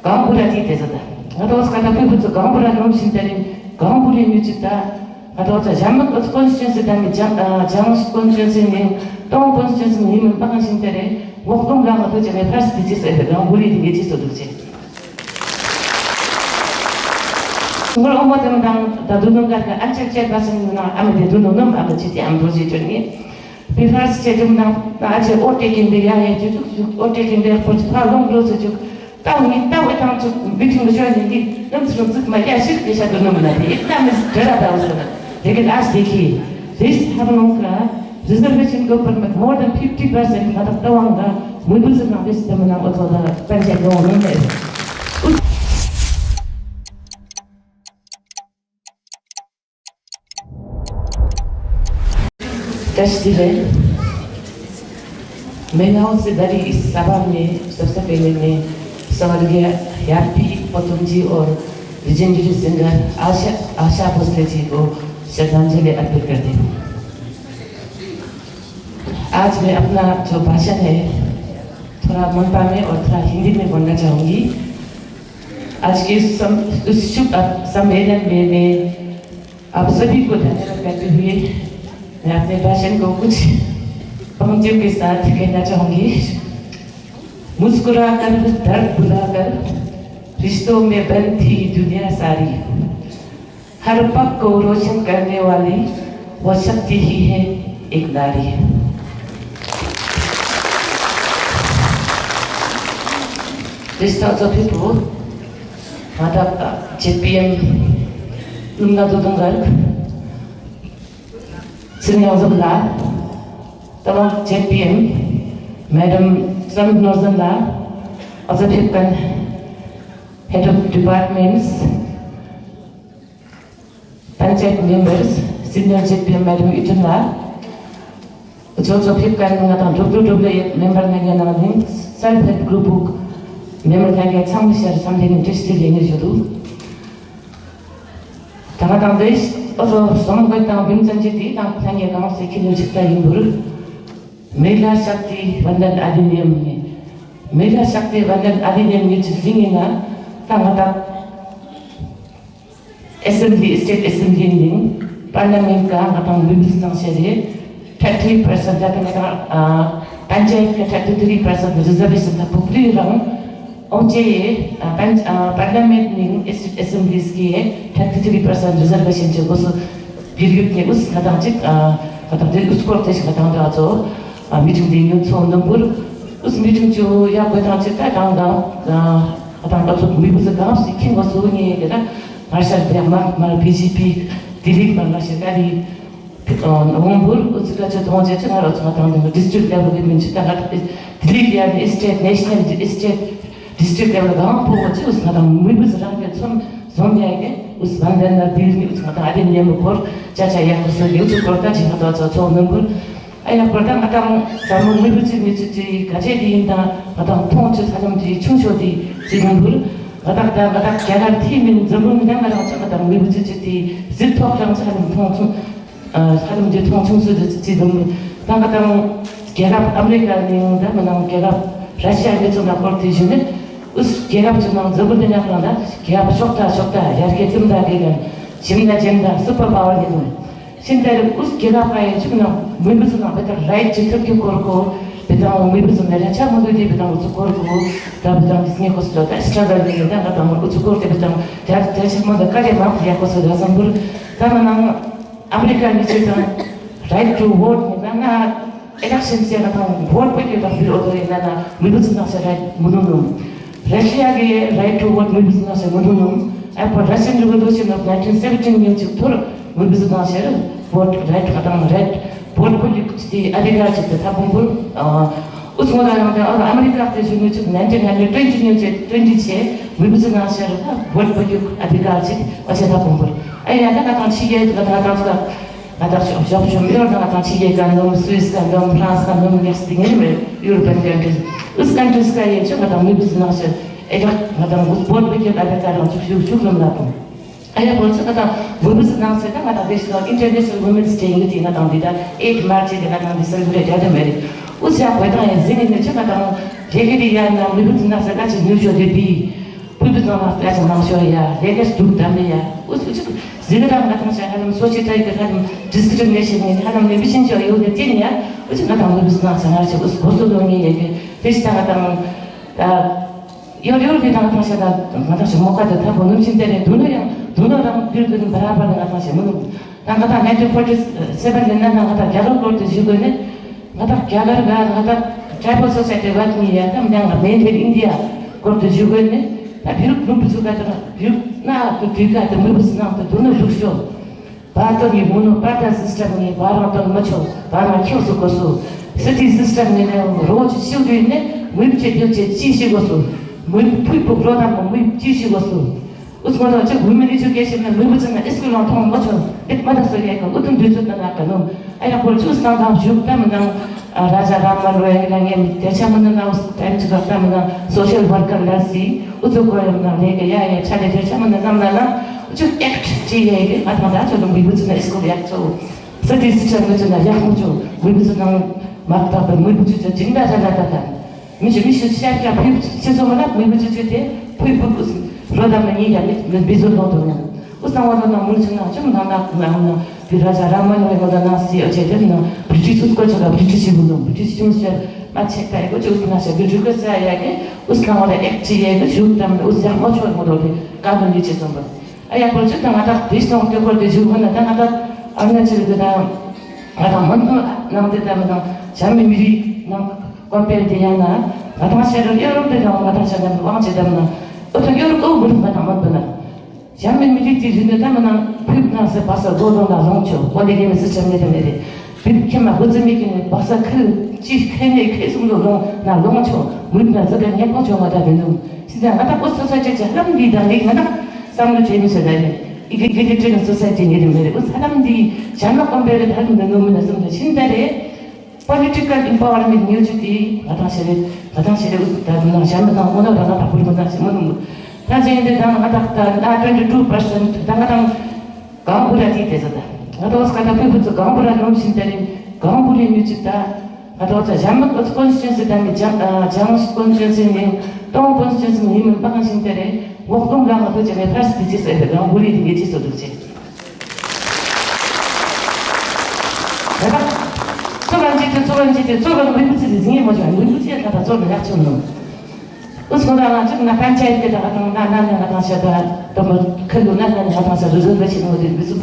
गाँव बुरा थी तेज़ था अतो उसका तो भी कुछ गाँव बुरा नॉन सिंटेरी गाँव बुरी म्यूजिक था अतो उस जामक उस कॉन्स्टिट्यूंसी दांगे जामक कॉन्स्टिट्यूंसी में तो कॉन्स्टिट्यूंसी में हिमन पकान सिंटेरी वो कम लामा तो जब फर्स्ट चीज़ है गाँव बुरी थी चीज़ तो दूसरे Ngul umur tentang dadunung kan acak-acak bahasa Indonesia, amat dadunung amat jadi ambil jadi ni. Bifas jadi mana aja otekin dia ya jadi otekin dia pun kalau belum sejuk tahu itu bikin macam ni nanti sebab macam asyik dia dadunung nanti itu mesti jalan tahu sana. Jadi as dekhi, this have nongkra reservation government more than 50% kata tawang dah mungkin sebab this teman orang tu dah penjat orang ni. Festival मेनाओं से दरी इस सभा में सबसे पहले मैं स्वर्गीय यापी पतुंजी और लेजेंडरी सिंगर आशा भोसले जी को श्रद्धांजलि अर्पित करती हूँ। आज मैं अपना जो भाषण है थोड़ा मनपा में और थोड़ा हिंदी में बोलना चाहूँगी। आज के इस शुभ सम्मेलन में मैं आप सभी को धन्यवाद करते हुए मैं अपने भाषण को कुछ पंक्तियों के साथ कहना चाहूँगी। मुस्कुराकर दर्द भुलाकर रिश्तों में बंधी दुनिया सारी हर पग को रोशन करने वाली वो शक्ति ही है एक नारी। This thoughts of people, Madam JPM Lumna Dudungar Senior Zubla, Tamam JPM, Madam Samit Norzanla, also Head of Departments, Panchayat members, Senior JPM Madam Itunla, which also WWF member Nagan Self-Help Group Book, member Nagan Samishar, something interested in Judu. Tamatang this. Also, some of them Vincent Jiti, Tanya Gama Sekin Jita Imbur, Mela Shakti Vandan Adinium, Mela Shakti Vandan Adinium, which is Zingina, Tamata Assembly, State Assembly, Parliament, Atang Bibistan Sede, 30% Panjay, 33% reservation of Pupri Round. OJA Parliament Assemblies की 33% reservation जो उस period में उस उस कोर्टेज खत्म जो meeting दिन जो नंबर उस meeting जो या कोई तरह से क्या तो मुझे उस गाँव सीखने को सोचने के ना मार्शल ब्रह्मा BJP दिल्ली में मार्शल काली नवंबर उसका जो दोनों जो ना रोज़ district level में जितना दिल्ली या state national state district level गाँव पहुँचे उस मुझे उस रंग के सोम जाएंगे उस बंदर बिल में उस आदि नियम पर चाचा या उस यूट्यूब करता जिन्हें तो नंबर आया करता सामू मुझे जी काजे दी इंदा पहुँचे सामू जी चुंचोदी जी नंबर क्या थी में जरूर में ना मुझे जी जित रंग सामू जी चुंचो जी नंबर क्या अमेरिका ने क्या रशिया में जो ना करती जिन्हें उस गेराप चुनाव जरूर देना पड़ता गेराप शोकता यार के चिंता केगा चिंता सुपर पावर के तुम चिंता उस गेराप का ये चुनाव मुझे सुना बेटा राइट चित्र क्यों करो बेटा मुझे सुना अच्छा मुझे ये बेटा मुझे करो तब बेटा किसने कुछ तो स्ट्रगल नहीं था बेटा मुझे करो बेटा जैसे मुझे करे माफ किया कुछ तो संभल तब ना अमेरिका में चिंता राइट टू वोट में ना इलेक्शन से ना वोट पे के बाद फिर उधर ना मुझे सुना से राइट मुनुनु Russia के right to vote मुझे सुना से मुझे अब Russian Revolution of 1917 में जो थोड़ा मुझे सुना से vote right खत्म right vote को जो कुछ अधिकार चलता था बुंबुल उस मौका में और अमेरिका के जो 1920 में जो 20 से मुझे सुना से vote को जो अधिकार चलता वैसे था बुंबुल ऐ याद है ना चीज़ तो जब मेरे ना चीज़ का नाम स्विस का नाम फ्रांस का नाम नेक्स्ट थिंग है मेरे यूरोपियन कंट्रीज उस कंट्रीज का ये जो मुझे सुना से एक उस बोर्ड पे क्या अधिकार हो चुका है ना Ayah pun sekarang berbeza dengan saya kan ada besok International Women's Day ini tina tahun kita 8 Mac dengan tahun di celebrate ada meri. Usia apa itu yang zingin ni cakap tahun jadi dia nak lebih tina saya kan New York lebih 불부정한 가정 나오셔야 내가 죽담이야. 우스 지그람 같은 거 하면 소시타이가 하면 디스크리미네이션이 하면 미신 저 요게 찐이야. 우스 나도 무슨 나서 우스 고소동이 얘기 비슷한 같은 여러 대단 하셔다 맞아서 못 가도 다 보는 신대에 눈으랑 빌거든 바라바는 같아서 뭐 나가다 1947 년에 나가다 야간 걸때 주고는 나가다 야간가 나가다 트라이벌 소사이티 같은이야. 그냥 메인 인디아 걸때 주고는 다 비록 눈부수가더라. 비록 나그 뒤가 또 무슨 나또 돈을 주쇼. 바토니 모노 파타 시스템이 바라던 맞죠. 바라 키우스 거수. 시티 시스템이 로즈 시우도 있네. 무입체 교체 지시고수. 무입 풀고 그러다 뭐 무입 지시고수. 우스마도 저 물면이 저 계시면 무입은 스쿨로 통한 맞죠. 백마다 소리가 어떤 뒤졌다 나가는 아야 볼 주스나 다 죽다면 Raja Rammohan रोयंगे त्याच्यामधून नाव त्यांचं करताना social वर्करलासी उचोको लेके या छाले त्याच्यामधून नामला उचो act जी आहे आता जो मुइबुजुन स्कुल याक्चो सती शिक्षण जना यामुचो मुइबुजुन मागता पण मुइबुजुन जिंदा झालाता मिशो शाखा फिर सेजोमला मुइबुजुन ते फिर रोदामनी Yale बिजुन नोटोना उसनावना मुजुना 좀 나나 Raja Rammohan रोयंगे 어제는 브리티시 culture 브리티시군요. 브리티시 정신 마치 가이고 조금나서 그주가사야게 우스나오래 액지에 주담 우스야 뭐죠 뭐도 가는 위치 좀 봐. 아야 벌써 당하다 비슷한 게 걸게 주고는 당하다 안나치르다 아다 먼저 나한테다면 잠이 미리 나 컴페르디야나 아다마세를 여러분들 나와다셔는 왕제다면 어떤 여러 거 모르는 거 한번 잠이 미리 뒤진다면 핍나서 봐서 고도나 롱초 어디에 시스템이 되네. 빅케마 고즈미기는 봐서 그 지खे네 계속으로 나 롱초 물나 저는 예뻐 좋아하다 되는 진짜 나다 포스터 이제 사람들이다 내가 사람들 재밌어요. 이게 되는 소사이티 이름이래. 그 사람들이 잘못 건배를 하는 데 너무 나서는 신달에 political empowerment music 화장실에 다는 잘못 나오는 거나 다 부르고 나서는 나중에 나 22% 당당 강부라지 되서다. 나도 스카다 피부도 강부라 너무 신달에 강부리 뮤직다. 나도 잘못 컨시스턴스 담에 장식 컨시스턴스는 또 컨시스턴스는 힘을 빠간 신달에 먹동랑 그 전에 팔스 디지스에 강부리 되게 지소도지. 내가 저런 뮤직이 중에 뭐죠? 뮤직이 다 저런 약초는 우스고다가 지금 나 판차에다가 나는 나타셔다 너무 큰 논란을 나타서 루즈베시는 것들 무슨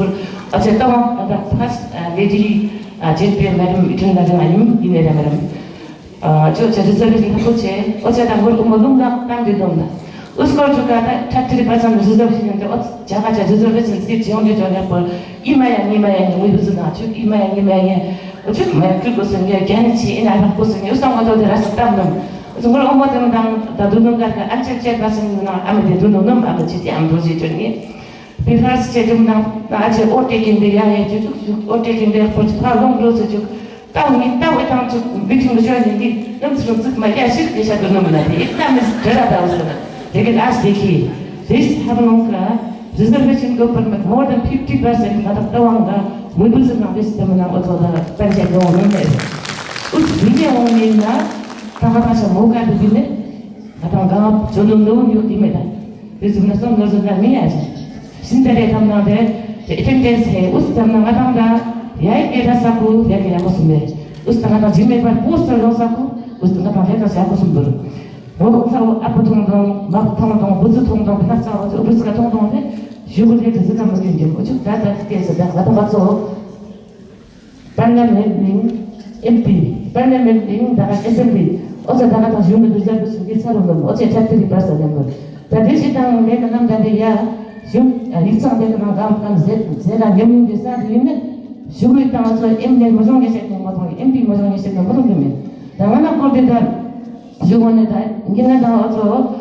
어쨌든 나 파스 레디 제피에 매름 이런 날은 아니면 이내라 매름 저 제르살렘 하고체 어쨌든 뭘 뭔가 땅들던다 우스고 주가 타트리 바상 루즈베시는데 자가 제르살렘 시 지원해 줘야 볼 이마야 우리 무슨 아주 이마야 어쨌든 매 그것은 게 괜히 이나 것은 요상도 들어서 담는 정말 엄마들은 다 눈을 가까 안철제 봤으면 아무데 눈은 아버지 안 보지더니 비하스 제좀나 아주 오테긴데 야에 쭉 오테긴데 포트팔롱 그래서 땅이 땅 미팅 거 줘야 되니 넘스럽 즉 말이야 쉽게 샤도 넘어나지 일단은 들어다 오서는 되게 아스티키 this have longa reservation government more than 50% 가다 떠왕가 무슨 나비스 때문에 어쩌다 벤제 넣었는데 우리 미디어 원이나 다가서 뭐가 되겠네? 다가 저는 너무 욕입니다. 그래서 무슨 것을 담이야지. 신들의 담당대 이텐데스에 우스 담당하다가 야이게라사고 내게 야고스메 우스 담당하다 지메발 포스를 넣어서고 우스 담당해서 야고스메 로고사고 아프통동 막통동 부즈통동 피나사고 우스가 통동인데 죽을 때 그스가 뭐지 이제 뭐죠? 다다께서 나도 가서 parliament MP parliament 다가 assembly 어제 나가다 주문을 들자고 기사로는 어제 잡들이 봤어 거. 다 대시당 내가 남자들이야 좀 리쌍대가 나가면 제가 명령대 사드리면 주를 따라서 MD 모종에 세는 거 MP 모종에 세는 거 그러면 당연한 거대다 주문에다 인기나다 어서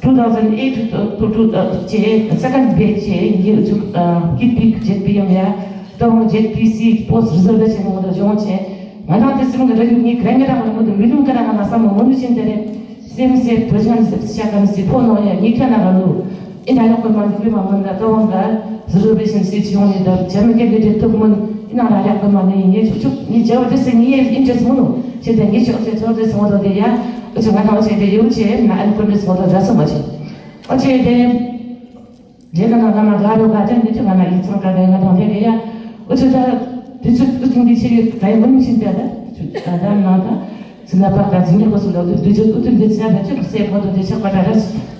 2008 to 제 second batch에 이게 좀 기픽 JPM이야 또 JPC post reservation 모두 정체 나한테 쓰는 거 저기 그랭이라고 하는 것도 미lum가랑 하나 싸면 모르신데 쌤쌤 도시한테 시작하면서 포노에 니타나가로 이 나라것만 그리면 또한가 reservation 시티온이다 재밌게 되게 또 보면 이 나라야 것만 이게 이 저한테 생이에 인터스 모노 제가 이게 저한테 저한테 모두 돼야 저 하나 어제 이제 요새 나 알고리즘 모두 잡아서 뭐지 어제 제가 나가면 가로 가전 대충 하나 일정 가다가 동네에야 어쩌다 대충 어떤 게 나의 문신대다 난 나가 지나다가 진짜 것을 얻어 대충 어떤 데서 대충 세포도 대충 가다가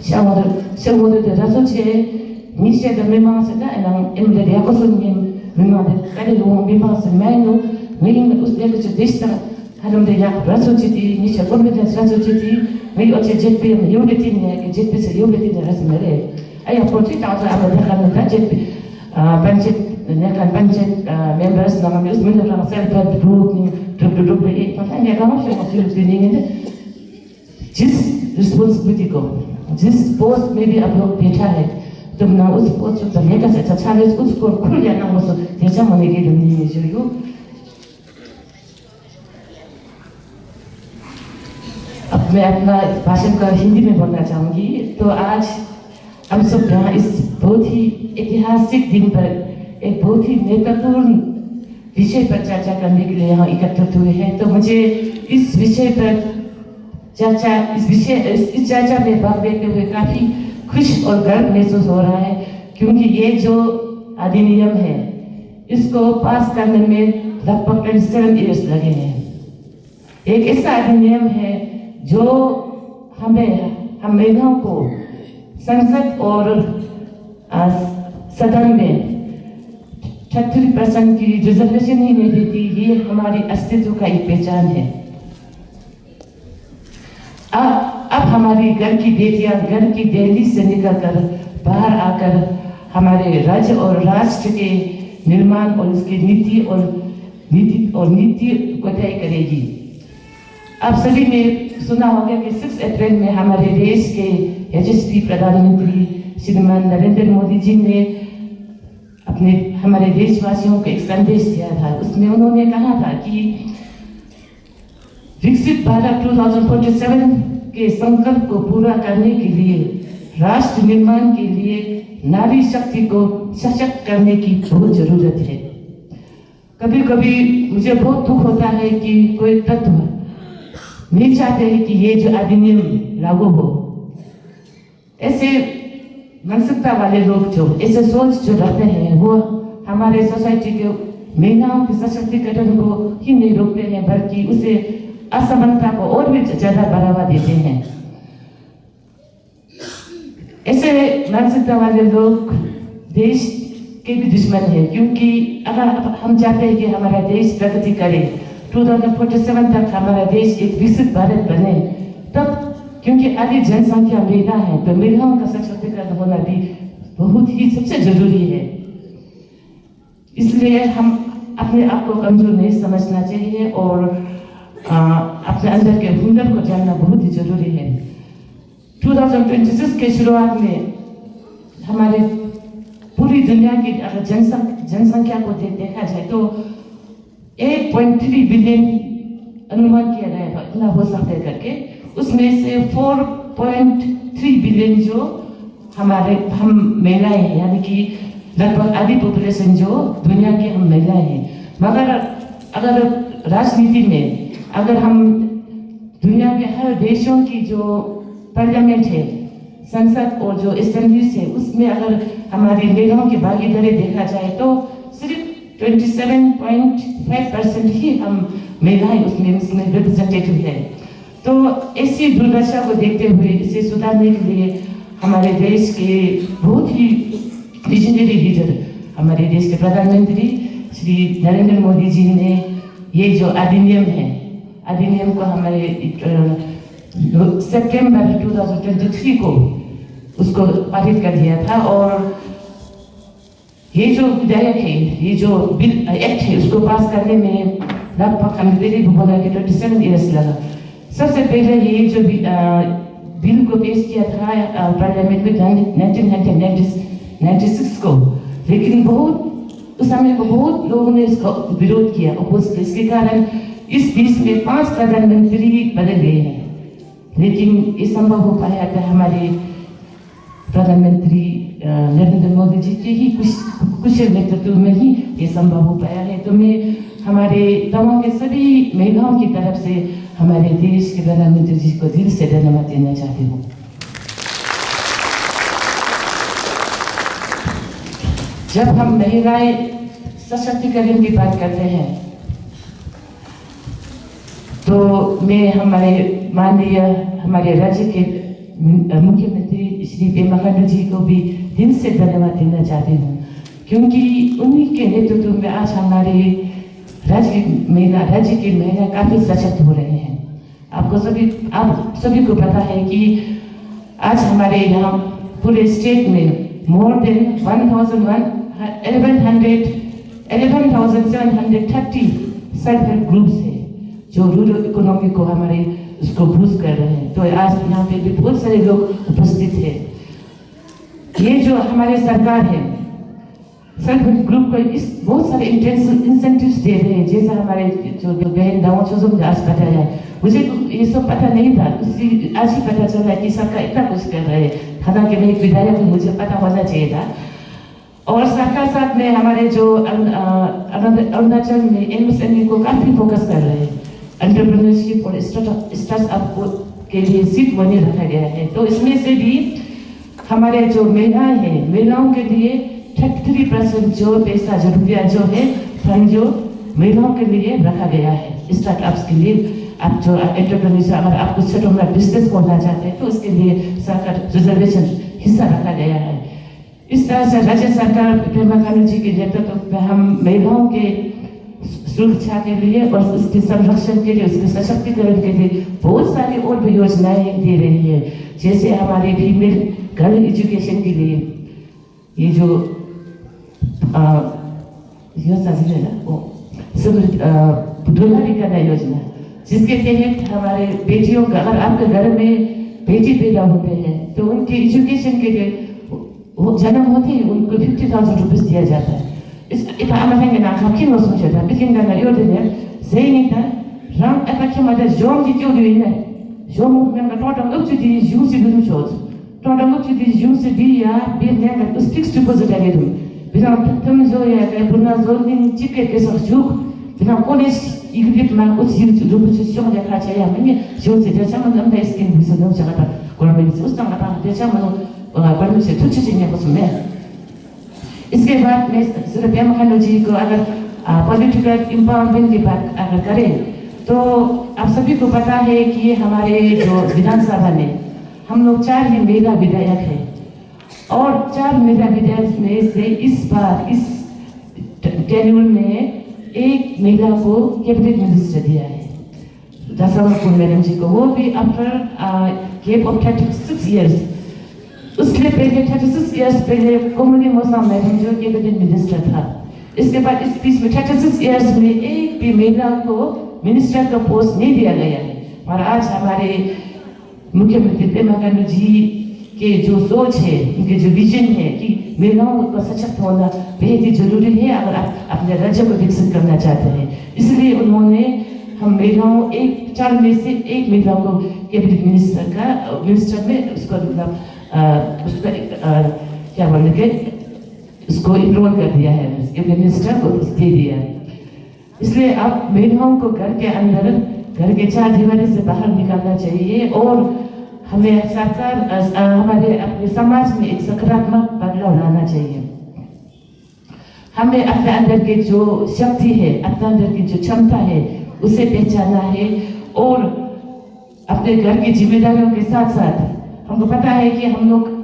샤워도 대라서 제 미시에다 메마스다 에랑 엠레 야코스님 메마데 까리로 메마스 메노 메인 우스데가 저 데스타 하는데 야 라소치디 미시 컴퓨터 라소치디 메이 어째 제피에 요레티네 제피에 요레티네 라스메레 ay project also aber der kann budget budget members na kami usmin na self help group ni group ni पता नहीं कहाँ से मौजूद नहीं है जिस responsibility को जिस post में भी आप लोग बैठा है तुम ना उस post को लेकर से challenge उसको खुल जाना हो तो जैसा होने के लिए नहीं है जो अब मैं अपना भाषण का हिंदी में बोलना चाहूँगी तो आज हम सब यहाँ इस बहुत ही ऐतिहासिक दिन पर एक बहुत ही महत्वपूर्ण विषय पर चर्चा करने के लिए यहाँ एकत्रित हुए हैं तो मुझे इस विषय पर इस चर्चा में भाग लेते हुए काफी खुश और गर्व महसूस हो रहा है क्योंकि ये जो अधिनियम है इसको पास करने में लगभग 27 इयर्स लगे हैं। एक ऐसा अधिनियम है जो हम महिलाओं को संसद और सदन में 33% की रिजर्वेशन ही नहीं देती। ये हमारी अस्तित्व का एक पहचान है। अब हमारी घर की बेटियां घर की दहली से निकलकर बाहर आकर हमारे राज्य और राष्ट्र के निर्माण और उसकी नीति को तय करेगी। आप सभी ने सुना होगा कि 6 अप्रैल में हमारे देश के यशस्वी प्रधानमंत्री श्रीमान नरेंद्र मोदी जी ने हमारे देशवासियों को एक संदेश दिया था। उसमें उन्होंने कहा था कि विकसित भारत 2047 के संकल्प को पूरा करने के लिए राष्ट्र निर्माण के लिए नारी शक्ति को सशक्त करने की बहुत जरूरत है। कभी कभी मुझे बहुत दुख होता है कि कोई तत्व नहीं चाहते हैं कि ये जो अधिनियम लागू हो। ऐसे मानसिकता वाले लोग जो ऐसे सोच जो रखते हैं वो हमारे सोसाइटी के महिलाओं के सशक्तिकरण को ही नहीं रोकते हैं बल्कि उसे असमानता को और भी ज्यादा बढ़ावा देते हैं। ऐसे मानसिकता वाले लोग देश के भी दुश्मन है क्योंकि अगर हम चाहते हैं कि हमारा देश प्रगति करे 2047 तक हमारा देश एक विकसित भारत बने तब क्योंकि आधी जनसंख्या महिला है तो महिलाओं का सशक्तिकरण होना भी बहुत ही सबसे जरूरी है। इसलिए हम अपने आप को कमजोर नहीं समझना चाहिए और अपने अंदर के हुनर को जानना बहुत ही जरूरी है। 2026 के शुरुआत में हमारे पूरी दुनिया की अगर जनसंख्या को देखा जाए तो 8.3 बिलियन अनुमान किया गया था इतना हो सकता है करके उसमें से 4.3 बिलियन जो हम महिलाएं हैं यानी कि लगभग आधी पॉपुलेशन जो दुनिया की हम महिलाएं हैं। मगर अगर राजनीति में अगर हम दुनिया के हर देशों की जो पार्लियामेंट है संसद और जो असेंबलीज है उसमें अगर हमारी महिलाओं की भागीदारी देखा जाए तो सिर्फ 27.5% ही हम महिलाएं उसमें रिप्रेजेंटेटिव है। तो ऐसी दुर्दशा को देखते हुए इसे सुधारने के लिए हमारे देश के बहुत ही विजनरी लीडर हमारे देश के प्रधानमंत्री श्री नरेंद्र मोदी जी ने ये जो अधिनियम को हमारे सितंबर 2023 को उसको पारित कर दिया था और ये जो विधेयक है ये जो बिल एक्ट है उसको पास करने में लगभग हम बोला कि 27 इयर्स लगा। सबसे पहले ये जो बिल को पेश किया था पार्लियामेंट में 1996 को, लेकिन उस समय को बहुत लोगों ने इसका विरोध किया अपोज। इसके कारण इस बीच में 5 प्रधानमंत्री बदल गए हैं, लेकिन ये संभव हो पाया था हमारे प्रधानमंत्री नरेंद्र मोदी जी के ही कुशल नेतृत्व में ही ये संभव हो पाया है। तो मैं हमारे तमाम के सभी महिलाओं की तरफ से हमारे देश के प्रधानमंत्री जी को दिल से धन्यवाद देना चाहती हूँ। जब हम महिलाएं सशक्तिकरण की बात करते हैं तो मैं हमारे माननीय हमारे राज्य के मुख्यमंत्री श्री पेमा खांडू जी को भी दिल से धन्यवाद देना चाहती हूँ, क्योंकि उन्हीं के नेतृत्व में आज हमारे राज्य की महिला काफी सशक्त हो रहे हैं। आप सभी को पता है कि आज हमारे यहाँ पूरे स्टेट में more than 11,730 self help groups है जो रूरल इकोनॉमी को हमारे उसको बूस्ट कर रहे हैं। तो आज यहाँ पे भी बहुत सारे लोग उपस्थित हैं। ये जो हमारे सरकार है सेल्फ हेल्प ग्रुप को इस बहुत सारे इंसेंटिव्स दे रहे हैं, जैसे हमारे जो बहन दाऊद आज बताया, मुझे ये सब पता नहीं था, आज ही पता चला कि सरकार इतना कुछ कर रहे हैं। हालांकि मैं एक विधायक हूँ, मुझे पता होना चाहिए था। और साथ में हमारे जो अरुणाचल में एमएसएमई को काफी फोकस कर रहे हैं, एंटरप्रेन्योरशिप और स्टार्टअप के लिए सीट बने रखा गया है। तो इसमें से भी हमारे जो महिलाएं हैं, महिलाओं के लिए 33% जो पैसा जो रुपया जो है फंड जो महिलाओं के लिए रखा गया है स्टार्टअप्स के लिए। आप जो एंटरप्रेन्योरशिप अगर आप कुछ छोटा मोटा बिजनेस खोलना चाहते हैं तो उसके लिए सरकार रिजर्वेशन हिस्सा रखा गया है। इस तरह से राज्य सरकार पेमा खांडू जी के नेतृत्व में हम महिलाओं के सुरक्षा के लिए और उसके संरक्षण के लिए, उसके सशक्तिकरण के लिए बहुत सारी और भी योजनाएं दे रही है। जैसे हमारे फीमेल गर्ल एजुकेशन के लिए ये जो योजना है ना, वो दुल्हा निकाला योजना, जिसके तहत हमारे बेटियों का, अगर आपके घर में बेटी पैदा होते हैं तो उनके एजुकेशन के लिए जन्म होते ही उनको 50,000 रुपये दिया जाता है। Ita amahenge na hakino socheta bikinga na yodene zeinita ram atakimada jom di joduine jom menga todam ukti di jusi du chot todam ukti di jusi di ya bir nenga us fixed deposit agedum biram tamzo ya ka bunna zolin tipe ke sorjuk biram college igrit ma us yutu du position de kracha ya mimi jusi de chama nam da skin biso no chata korbe biso ustanga ta de chama no barmi se tuchi jinya bosme। इसके बाद मैं सिर्फ पेमा खांडू जी को अगर political empowerment की बात अगर करें तो आप सभी को पता है कि हमारे जो विधानसभा में हम लोग 4 ही महिला विधायक हैं और 4 महिला विधायक में से इस बार इस टेन्यूर में एक महिला को कैबिनेट मिनिस्टर दिया है, दशरथ मैडम जी को, वो भी आफ्टर गैप ऑफ 36 इयर्स। उसके पहले 36 इयर्स पहले कोमली मोसा मैडम जो कैबिनेट मिनिस्टर था। इसके बाद इस बीच में 36 इयर्स में एक भी महिला को मिनिस्टर का पोस्ट नहीं दिया गया है। और आज हमारे मुख्यमंत्री पेमा खांडू जी के जो सोच है, उनके जो विजन है कि महिलाओं का सशक्त होना बेहद ही जरूरी है अगर आप अपने राज्य को विकसित करना चाहते हैं। इसलिए उन्होंने हम महिलाओं 4 में से एक महिला को कैबिनेट मिनिस्टर में उसको मतलब उसका क्या बोलने के उसको इनरोल कर दिया है, मिनिस्टर को दे दिया है। इसलिए आप महिलाओं को घर के अंदर, घर के 4 दीवारी से बाहर निकालना चाहिए और हमें सरकार हमारे अपने समाज में एक सकारात्मक बदलाव लाना चाहिए। हमें अपने अंदर के जो शक्ति है, अपने अंदर की जो क्षमता है उसे पहचानना है और अपने घर की जिम्मेदारियों के साथ साथ हमको पता है कि हम लोग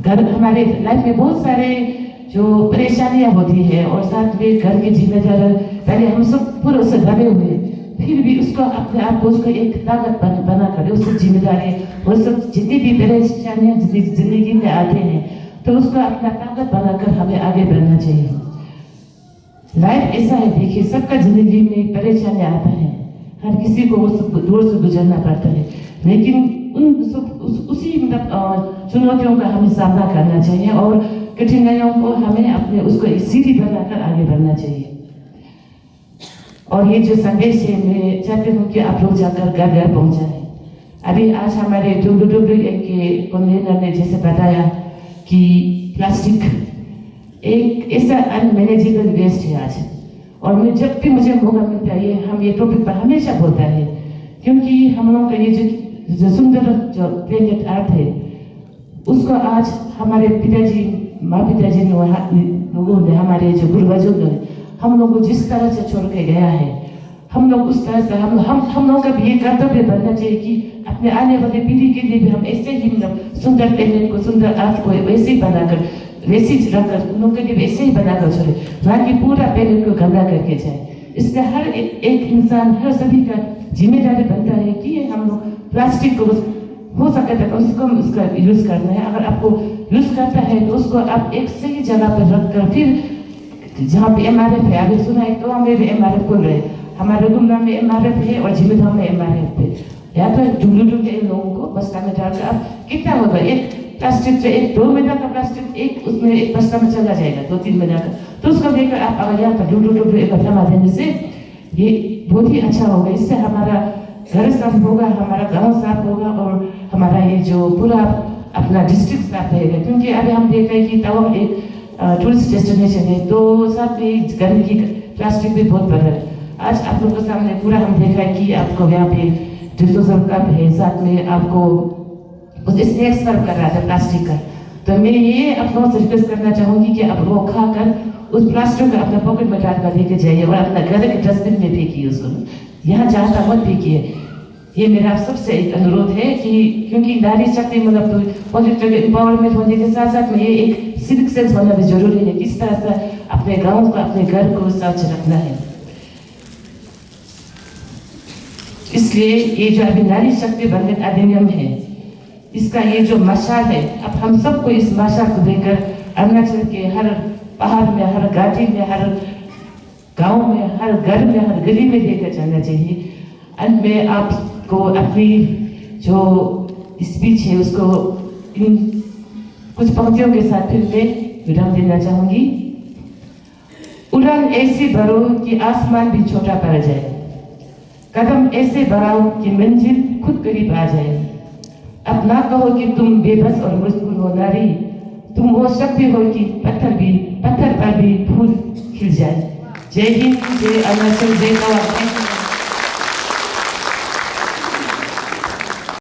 हमारे लाइफ में बहुत सारे जो परेशानियां होती है और साथ में घर की जिम्मेदारी पहले हम सब पूरे उससे दबे हुए, फिर भी उसको अपने आप को उसको एक ताकत बना कर उसकी जिम्मेदारी वो सब जितनी भी परेशानियां जिंदगी में आते हैं तो उसको अपना ताकत बनाकर हमें आगे बढ़ना चाहिए। लाइफ ऐसा है, देखिए सबका जिंदगी में परेशानी आता है, हर किसी को वो सब दूर से गुजरना पड़ता है, लेकिन उसी मतलब चुनौतियों का हमें सामना करना चाहिए और कठिनाइयों को हमें अपने उसको सीधी बनाकर आगे बढ़ना चाहिए। और ये जो संदेश है मैं चाहती हूँ कि आप लोग जाकर घर घर पहुँचाएं। अभी आज हमारे WWF के कन्वीनर ने जैसे बताया कि प्लास्टिक एक ऐसा अनमैनेजेबल वेस्ट है आज, और मैं जब भी मुझे मौका मिलता है हम ये टॉपिक पर हमेशा बोलता है, क्योंकि हम लोग का ये जो सुंदर जो प्लेनेट अर्थ है उसको आज हमारे पिताजी माँ पिताजी ने लोगों ने, हमारे जो पूर्वजों ने हम लोग को जिस तरह से छोड़ के गया है, हम लोग उस तरह से हम लोगों का भी ये कर्तव्य बनना चाहिए कि अपने आने वाले पीढ़ी के लिए भी हम ऐसे ही सुंदर प्लेनेट को, सुंदर अर्थ को वैसे ही बनाकर, वैसे ही रखकर उन लोगों के लिए वैसे ही बनाकर छोड़े, वहाँ की पूरा प्लेनेट को गंदा करके जाए। इसलिए हर एक इंसान, हर सभी का जिम्मेदारी बनता है कि हम लोग प्लास्टिक को हो सके तो कम से कम उसका यूज करना है। अगर आपको यूज करता है तो उसको आप एक सही जगह पर रख कर, फिर जहाँ पे MRF है, अभी सुना है तो हमें भी MRF खोल रहे हैं, हमारे गुमला में MRF है और जिम्मेदार में MRF है। या तो ढूंढे लोगों को बस्ता में डालकर, आप कितना होगा, एक प्लास्टिक से 2 मीटर का प्लास्टिक एक उसमें एक बस्ता में चला जाएगा 2-3 मीटर का, तो उसको लेकर आप अगर यहाँ पर ढूंढ एक जमा देने से ये बहुत ही अच्छा होगा। इससे हमारा घर साफ होगा, हमारा गांव साफ होगा और हमारा ये जो पूरा अपना डिस्ट्रिक्ट साफ रहेगा। क्योंकि अभी हम देख रहे हैं कि तवांग एक टूरिस्ट डेस्टिनेशन है, तो साथ में गंदगी प्लास्टिक भी बहुत बढ़ रहा है। आज आप लोग के सामने पूरा हम देख रहे हैं कि आपको यहाँ पे डिस्पोजल कप है, साथ में आपको कुछ स्नैक्स सर्व कर रहा था प्लास्टिक का। तो मैं ये आप लोगों से रिक्वेस्ट करना चाहूंगी कि आप वो खाकर उस प्लास्टिक को अपने पॉकेट में डालकर लेके जाइए और अपना घर के डस्टबिन में फेंकिए उसको, यहाँ जहाँ तक मत फेंकिए। ये मेरा सबसे एक अनुरोध है कि क्योंकि नारी शक्ति मतलब पॉजिटिव एम्पावरमेंट होने के साथ साथ में ये एक सिविक सेंस होना भी जरूरी है, किस तरह से अपने गाँव को, अपने घर को स्वच्छ रखना है। इसलिए ये जो अभी नारी शक्ति वंदन अधिनियम है, इसका ये जो मशाल है, अब हम सबको इस मशाल को देकर अरुणाचल के हर पहाड़ में, हर घाटी में, हर गांव में, हर घर में, हर गली में लेकर चलना चाहिए। अंत में आपको अपनी जो स्पीच है उसको इन कुछ पंक्तियों के साथ फिर मैं विराम देना चाहूंगी। उड़ान ऐसी भरो कि आसमान भी छोटा पड़ जाए, कदम ऐसे बढ़ाओ कि मंजिल खुद करीब आ जाए। अब ना कहो कि तुम बेबस और मजबूर हो नारी, तुम वो शक्ति हो कि पत्थर पर भी फूल खिल जाए। जय हिंद, जय अरुणाचल, जय तवांग।